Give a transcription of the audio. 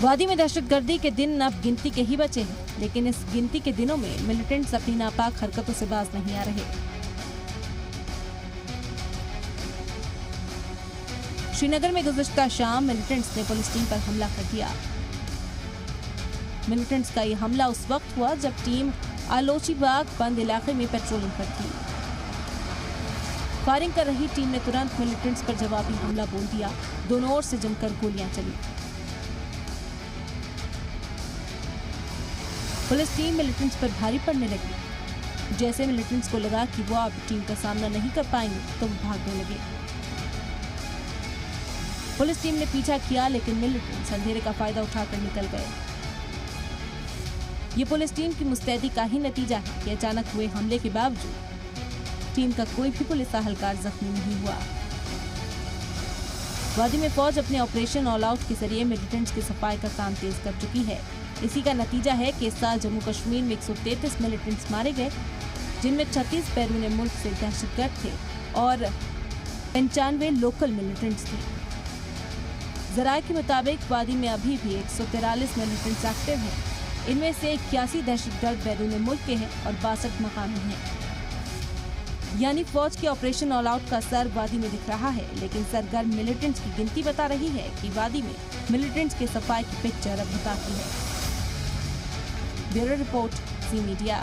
वादी में दहशतगर्दी के दिन अब गिनती के ही बचे हैं, लेकिन इस गिनती के दिनों में मिलिटेंट्स अपनी नापाक हरकतों से बाज नहीं आ रहे। श्रीनगर में गुज़िश्ता शाम मिलिटेंट्स ने पुलिस टीम पर हमला कर दिया। मिलिटेंट्स का यह हमला उस वक्त हुआ जब टीम आलोची बाग बंद इलाके में पेट्रोलिंग पर थी। फायरिंग कर रही टीम ने तुरंत मिलिटेंट्स पर जवाबी हमला बोल दिया। दोनों ओर से जमकर गोलियां चली। पुलिस टीम मिलिटेंट्स पर भारी पड़ने लगी। जैसे मिलिटेंट्स को लगा कि वो अब टीम का सामना नहीं कर पाएंगे तो वो भागने लगे। पुलिस टीम ने पीछा किया, लेकिन मिलिटेंट्स अंधेरे का फायदा उठाकर निकल गए। ये पुलिस टीम की मुस्तैदी का ही नतीजा है कि अचानक हुए हमले के बावजूद टीम का कोई भी पुलिस एहलकार जख्मी नहीं हुआ। वादी में फौज अपने ऑपरेशन ऑल आउट के जरिए मिलिटेंट्स की सफाई का काम तेज कर चुकी है। इसी का नतीजा है कि इस साल जम्मू कश्मीर में 133 मिलिटेंट्स मारे गए, जिनमें 36 बैरून मुल्क से दहशतगर्द थे और 95 लोकल मिलिटेंट्स थे। जराये के मुताबिक वादी में अभी भी 143 मिलिटेंट्स एक्टिव हैं। इनमें से 81 दहशतगर्द बैरून मुल्क के हैं और 62 मकामी हैं। यानी फौज के ऑपरेशन ऑल आउट का असर वादी में दिख रहा है, लेकिन सरगर्म मिलिटेंट्स की गिनती बता रही है कि वादी में मिलिटेंट्स के सफाई की पिक्चर अब बताती है। ब्यूरो रिपोर्ट, ज़ी मीडिया।